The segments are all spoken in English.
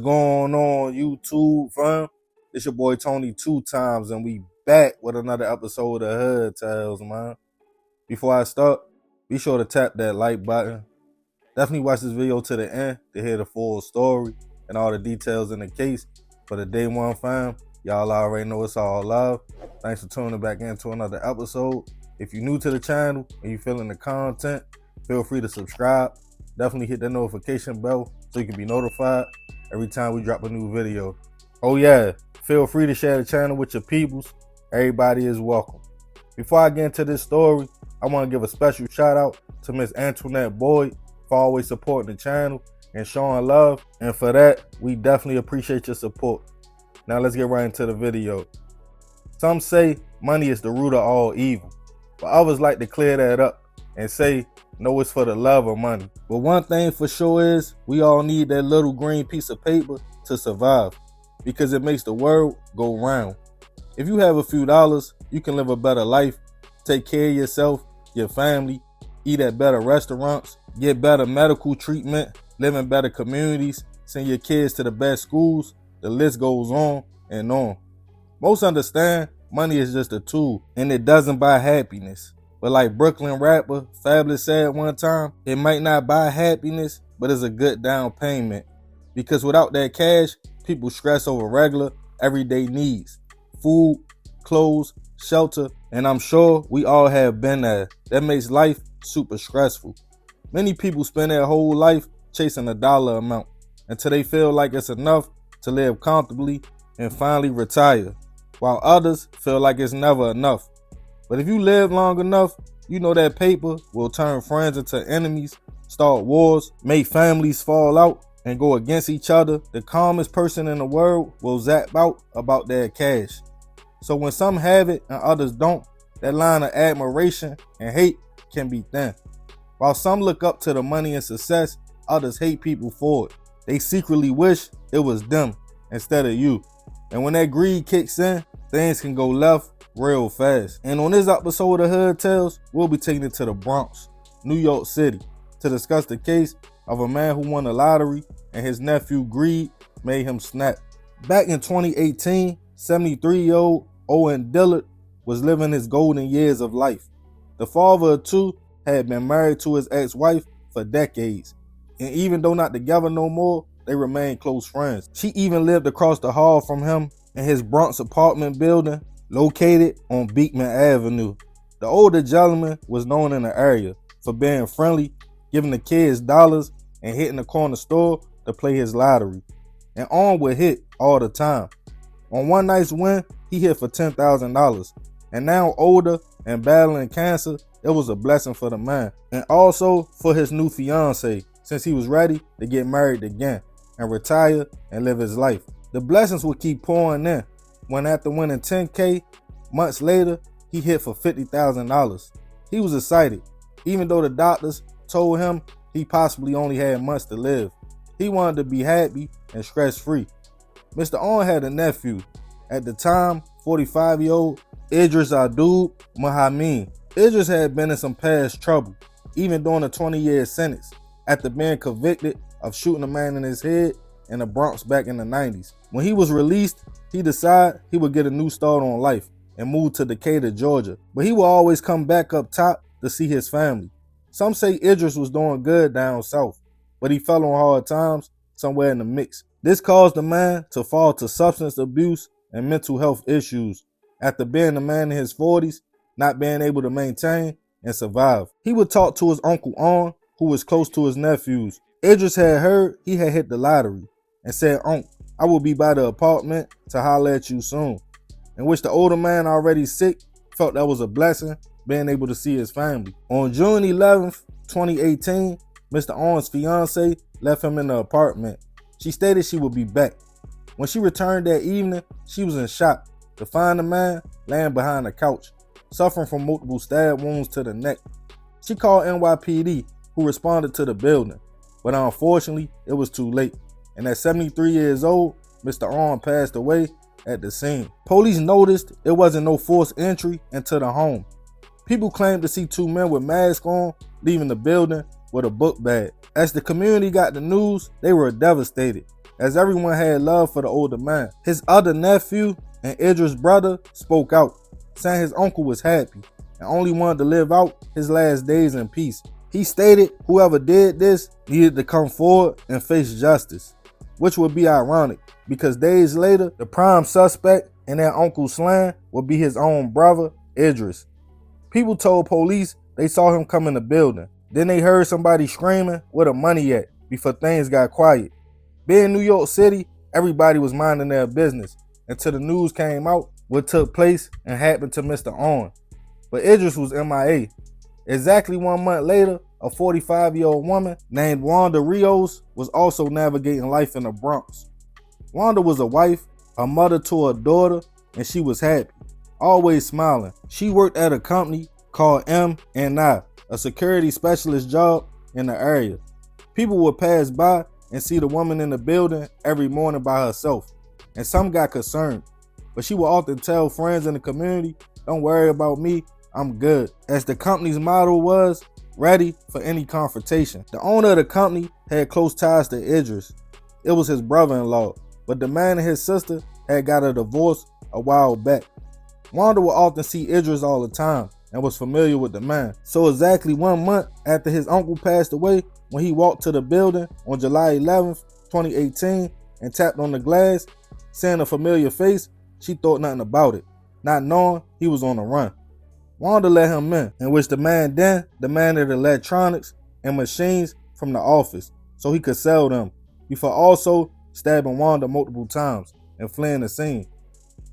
going on, YouTube, fam? It's your boy Tony 2 times, and we back with another episode of Hood Tales, man. Before I start, be sure to tap that like button. Definitely watch this video to the end to hear the full story and all the details in the case. For the day one, fam, y'all already know it's all love. Thanks for tuning back into another episode. If you're new to the channel and you feeling the content, feel free to subscribe. Definitely hit that notification bell so you can be notified every time we drop a new video. Oh yeah, feel free to share the channel with your peoples. Everybody is welcome. Before I get into this story, I want to give a special shout out to Miss Antoinette Boyd for always supporting the channel and showing love. And for that, we definitely appreciate your support. Now let's get right into the video. Some say money is the root of all evil, but others like to clear that up and say, no, it's for the love of money. But one thing for sure is we all need that little green piece of paper to survive, because it makes the world go round. If you have a few dollars, you can live a better life, take care of yourself, your family, eat at better restaurants, get better medical treatment, live in better communities, send your kids to the best schools. The list goes on and on. Most understand money is just a tool and it doesn't buy happiness. But like Brooklyn rapper Fabulous said one time, it might not buy happiness, but it's a good down payment. Because without that cash, people stress over regular, everyday needs. Food, clothes, shelter, and I'm sure we all have been there. That makes life super stressful. Many people spend their whole life chasing a dollar amount until they feel like it's enough to live comfortably and finally retire, while others feel like it's never enough. But if you live long enough, you know that paper will turn friends into enemies, start wars, make families fall out, and go against each other. The calmest person in the world will zap out about their cash. So when some have it and others don't, that line of admiration and hate can be thin. While some look up to the money and success, others hate people for it. They secretly wish it was them instead of you. And when that greed kicks in, things can go left real fast. And on this episode of Hood Tales, we'll be taking it to the Bronx, New York City, to discuss the case of a man who won the lottery and his nephew greed made him snap. Back in 2018, 73-year-old Owen Dillard was living his golden years of life. The father of two had been married to his ex-wife for decades, and even though not together no more, they remained close friends. She even lived across the hall from him in his Bronx apartment building located on Beekman Avenue. The older gentleman was known in the area for being friendly, giving the kids dollars, and hitting the corner store to play his lottery. And On would hit all the time. On one night's win, he hit for $10,000. And now older and battling cancer, it was a blessing for the man. And also for his new fiance, since he was ready to get married again and retire and live his life. The blessings would keep pouring in. When after winning $10K, months later, he hit for $50,000. He was excited, even though the doctors told him he possibly only had months to live. He wanted to be happy and stress-free. Mr. On had a nephew, at the time, 45-year-old Idris Abdul Muhammad. Idris had been in some past trouble, even during a 20-year sentence, after being convicted of shooting a man in his head in the Bronx back in the 90s. When he was released, he decided he would get a new start on life and move to Decatur, Georgia. But he would always come back up top to see his family. Some say Idris was doing good down south, but he fell on hard times somewhere in the mix. This caused the man to fall to substance abuse and mental health issues after being a man in his 40s, not being able to maintain and survive. He would talk to his uncle On, who was close to his nephews. Idris had heard he had hit the lottery and said, "Unc, I will be by the apartment to holler at you soon," in which the older man, already sick, felt that was a blessing, being able to see his family. On June 11th, 2018, Mr. On's fiance left him in the apartment. She stated she would be back. When she returned that evening, she was in shock to find the man laying behind the couch, suffering from multiple stab wounds to the neck. She called NYPD, who responded to the building, but unfortunately, it was too late. And at 73 years old, Mr. On passed away at the scene. Police noticed it wasn't no forced entry into the home. People claimed to see two men with masks on leaving the building with a book bag. As the community got the news, they were devastated. as everyone had love for the older man. His other nephew and Idris' brother spoke out, saying his uncle was happy and only wanted to live out his last days in peace. He stated whoever did this needed to come forward and face justice, which would be ironic because days later, the prime suspect in their uncle's slaying would be his own brother, Idris. People told police they saw him come in the building. Then they heard somebody screaming, "Where the money at?" before things got quiet. Being New York City, everybody was minding their business until the news came out what took place and happened to Mr. On. But Idris was MIA. Exactly 1 month later, a 45-year-old woman named Wanda Rios was also navigating life in the Bronx. Wanda was a wife, a mother to a daughter, and she was happy, always smiling. She worked at a company called M&I, a security specialist job in the area. People would pass by and see the woman in the building every morning by herself, and some got concerned. But she would often tell friends in the community, "Don't worry about me, I'm good," as the company's motto was, ready for any confrontation. The owner of the company had close ties to Idris. It was his brother-in-law, but the man and his sister had got a divorce a while back. Wanda would often see Idris all the time and was familiar with the man. So exactly 1 month after his uncle passed away, when he walked to the building on July 11th, 2018 and tapped on the glass, seeing a familiar face, she thought nothing about it, not knowing he was on the run. Wanda let him in which the man demanded electronics and machines from the office so he could sell them, before also stabbing Wanda multiple times and fleeing the scene.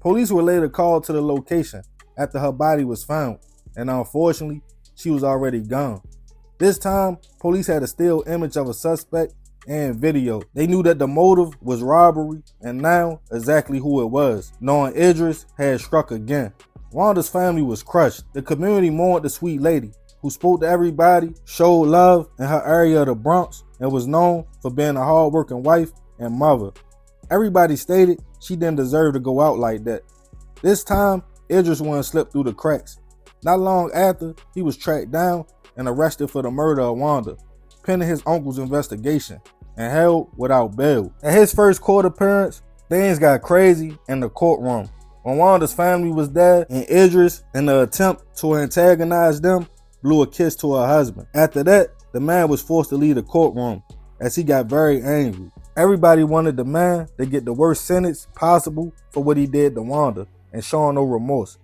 Police were later called to the location after her body was found, and unfortunately, she was already gone. This time, police had a still image of a suspect and video. They knew that the motive was robbery, and now exactly who it was, knowing Idris had struck again. Wanda's family was crushed. The community mourned the sweet lady who spoke to everybody, showed love in her area of the Bronx, and was known for being a hardworking wife and mother. Everybody stated she didn't deserve to go out like that. This time, Idris wouldn't slip through the cracks. Not long after, he was tracked down and arrested for the murder of Wanda, pending his uncle's investigation, and held without bail. At his first court appearance, things got crazy in the courtroom. When Wanda's family was there, and Idris, in the attempt to antagonize them, blew a kiss to her husband. After that, the man was forced to leave the courtroom as he got very angry. Everybody wanted the man to get the worst sentence possible for what he did to Wanda, and showing no remorse.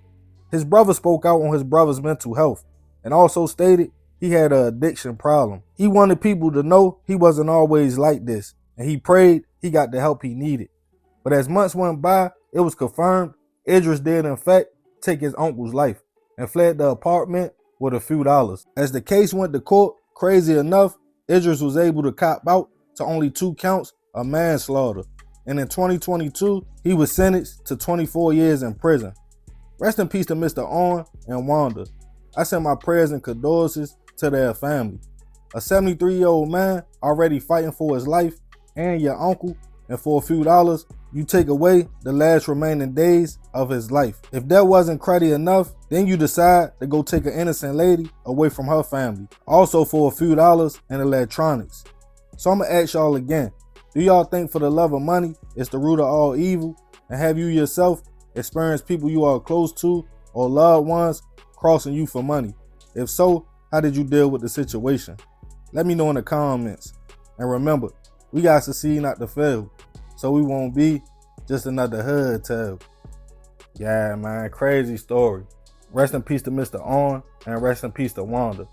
His brother spoke out on his brother's mental health and also stated he had an addiction problem. He wanted people to know he wasn't always like this, and he prayed he got the help he needed. But as months went by, it was confirmed Idris did in fact take his uncle's life and fled the apartment with a few dollars. As the case went to court, crazy enough, Idris was able to cop out to only 2 counts of manslaughter. And in 2022, he was sentenced to 24 years in prison. Rest in peace to Mr. On and Wanda. I send my prayers and condolences to their family. A 73-year-old man already fighting for his life and your uncle, and for a few dollars, you take away the last remaining days of his life. If that wasn't cruddy enough, then you decide to go take an innocent lady away from her family, also for a few dollars and electronics. So I'm gonna ask y'all again, do y'all think for the love of money is the root of all evil? And have you yourself experienced people you are close to or loved ones crossing you for money? If so, how did you deal with the situation? Let me know in the comments. And remember, we got to succeed, not to fail, so we won't be just another hood tale. Yeah, man, crazy story. Rest in peace to Mr. On, and rest in peace to Wanda.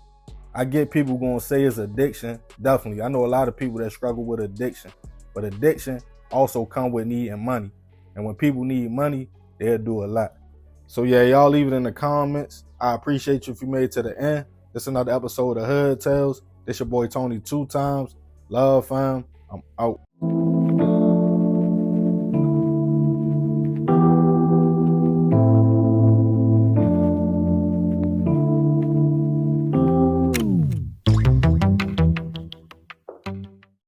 I get people gonna say it's addiction. Definitely. I know a lot of people that struggle with addiction. But addiction also come with needing money. And when people need money, they'll do a lot. So yeah, y'all leave it in the comments. I appreciate you if you made it to the end. This is another episode of Hood Tales. This your boy Tony 2 times. Love, fam. I'm out.